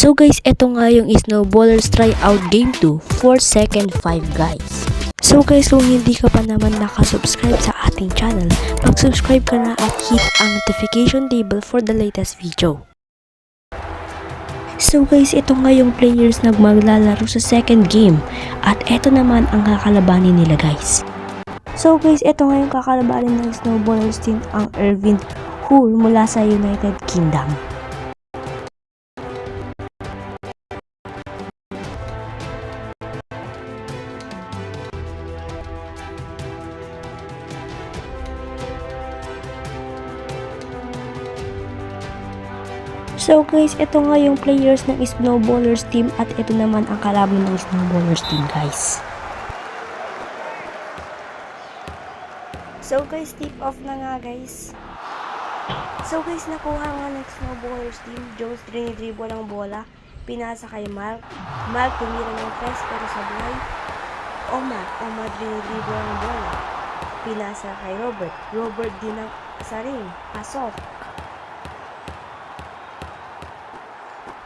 So guys, eto nga yung Snowballers Tryout Game 2 for second 5 guys. So guys, kung hindi ka pa naman nakasubscribe sa ating channel, mag-subscribe ka na at hit ang notification bell for the latest video. So guys, ito nga yung players na maglalaro sa second game at eto naman ang kakalabanin nila guys. So guys, ito nga yung kakalabanin ng Snowballers team, ang Irvin Hull mula sa United Kingdom. So guys, ito nga yung players ng Snowballers team at ito naman ang kalaban ng Snowballers team guys. So guys, tip off na nga guys. So guys, nakuha nga ng Snowballers team. Jones dinidribble ang bola, pinasa kay Mark. Mark tumira ng press pero sablay. Omar dinidribble ang bola, pinasa kay Robert. Robert din ang sa ring, pasok.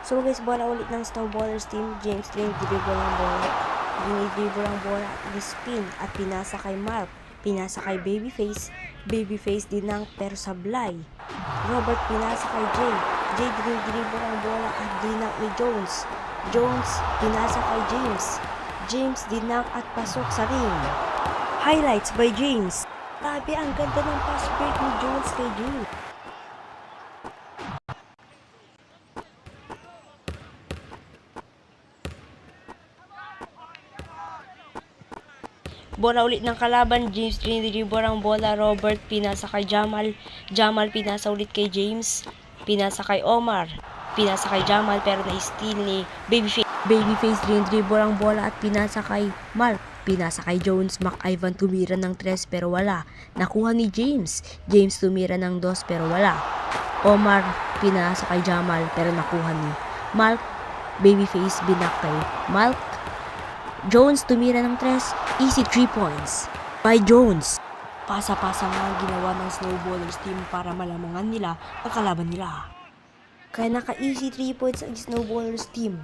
So guys, bola ulit ng Snowballers team. James dinidribble ang bola, spin at pinasa kay Mark. Pinasa kay Babyface. Babyface din ang pero sablay. Robert pinasa kay Jay. Jay dinidribble ang bola at dinang ni Jones. Jones pinasa kay James. James dinang at pasok sa ring. Highlights by James. Grabe, ang ganda ng pass break ni Jones kay James. Bola ulit ng kalaban. James dinidribble ang bola. Robert pinasa kay Jamal. Jamal pinasa ulit kay James. Pinasa kay Omar. Pinasa kay Jamal pero na-steal ni Babyface. Babyface dinidribble ang bola at pinasa kay Mark. Pinasa kay Jones. McIvan tumira ng 3 pero wala. Nakuha ni James. James tumira ng 2 pero wala. Omar pinasa kay Jamal pero nakuha ni Mark. Babyface binak kay Mark. Jones tumira ng 3, easy 3 points by Jones. Pasa-pasa nga ang ginawa ng Snowballers team para malamangan nila ang kalaban nila. Kaya naka-easy 3 points ang Snowballers team.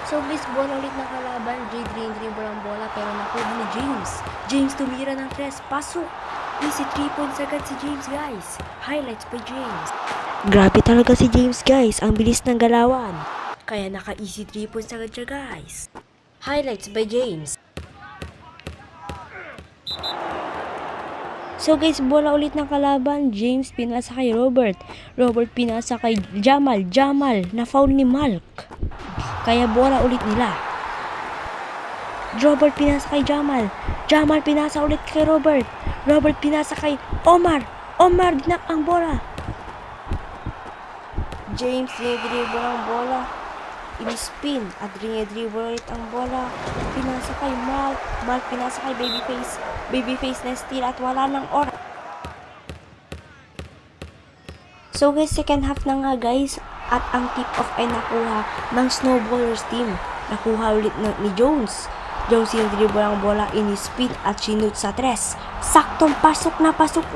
So guys, bola ulit ng kalaban. Jay dinidribble ang bola pero nakuha ni James. James tumira ng 3, pasok. Easy 3 points agad si James guys. Highlights by James. Grabe talaga si James guys, ang bilis ng galawan. Kaya naka-easy 3 points agad siya guys. Highlights by James. So guys, bola ulit ng kalaban. James pinasa kay Robert. Robert pinasa kay Jamal. Jamal na foul ni Mark. Kaya bola ulit nila. Robert pinasa kay Jamal. Jamal pinasa ulit kay Robert. Robert pinasa kay Omar. Omar dinak ang bola. James dinidribble ang bola, in-spin at dinidribble ulit ang bola, pinasa kay Mark. Mark pinasa kay Babyface. Babyface na steal at wala ng oras. So guys, second half na nga guys at ang tip off ay nakuha ng Snowballers team. Nakuha ulit ni Jones. Jones dinidribble ang bola, in-spin at sinut sa 3. Saktong pasok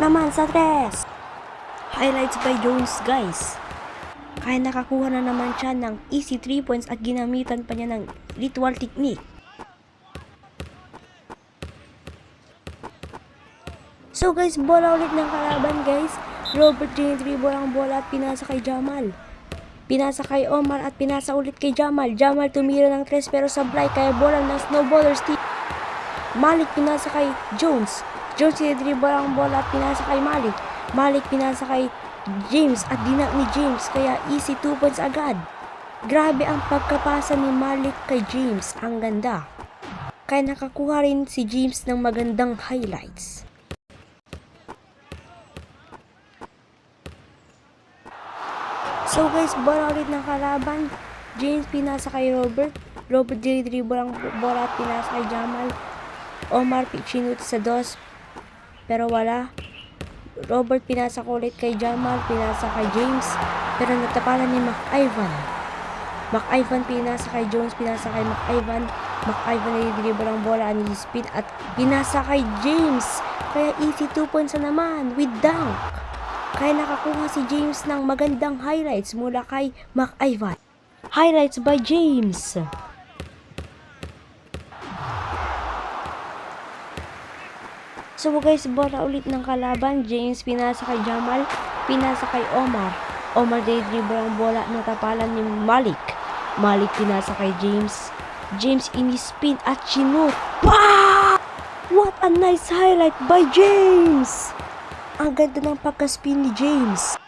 naman sa 3. Highlights by Jones guys. Kaya nakakuha na naman siya ng easy 3 points at ginamitan pa niya ng ritual technique. So guys, bola ulit ng kalaban guys. Robert dinidribble ang bola at pinasa kay Jamal. Pinasa kay Omar at pinasa ulit kay Jamal. Jamal tumira ng 3 pero sablay kaya bola ng Snowballers team. Malik pinasa kay Jones. Jones dinidribble ang bola at pinasa kay Malik. Malik pinasa kay James at dinak ni James kaya easy 2 points agad. Grabe ang pagkapasa ni Malik kay James, ang ganda. Kaya nakakuha rin si James ng magandang highlights. So guys, bola ulit ng kalaban. James pinasa kay Robert. Robert dinidribble ang bola at pinasa kay Jamal. Omar sinut sa 2 pero wala. Robert pinasa ko ulit kay Jamal, pinasa kay James, pero natapalan ni McIvan. McIvan pinasa kay Jones, pinasa kay McIvan. McIvan dinidribble ang bola ni speed at pinasa kay James. Kaya easy 2 points na naman with dunk. Kaya nakakuha si James ng magandang highlights mula kay McIvan. Highlights by James. So guys, bola ulit ng kalaban. James pinasa kay Jamal, pinasa kay Omar. Omar dinidribble ang bola, natapalan ni Malik. Malik pinasa kay James. James inispin at chinut. Pa! What a nice highlight by James! Ang ganda ng pagka-spin ni James.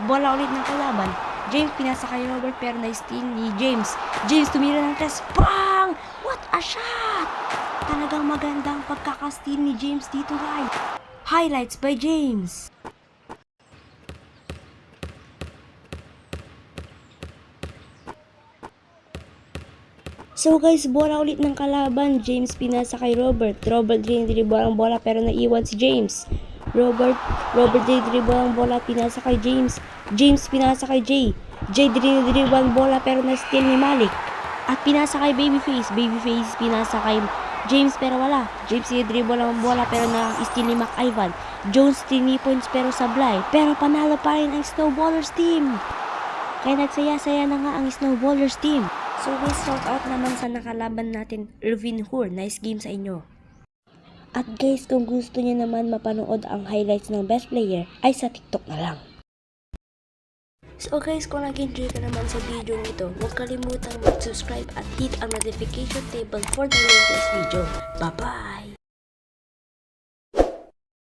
Bola ulit ng kalaban. James pinasa kay Robert pero na-steal ni James. James tumira ng tres. Bang! What a shot! Talagang magandang pagkaka-steal ni James dito, guys. Highlights by James. So guys, bola ulit ng kalaban. James pinasa kay Robert. Robert dinidribble ang bola pero naiwan si James. Robert dinidribble ang bola, pinasa kay James. James pinasa kay Jay. Jay dinidribble ang bola pero na-steal ni Malik. At pinasa kay Babyface. Babyface pinasa kay James pero wala. James dinidribble ang bola pero na-steal ni McIvan. Jones 3 points pero sablay. Pero panalo pa rin ang Snowballers team. Kaya nagsaya-saya na nga ang Snowballers team. So guys, shout out naman sa nakalaban natin, Irvin Hoor. Nice game sa inyo. At guys, kung gusto niyo naman mapanood ang highlights ng best player, ay sa TikTok na lang. So guys, kung nag-enjoy ka naman sa video nito, huwag kalimutang mag-subscribe at hit ang notification table for the latest video. Bye-bye!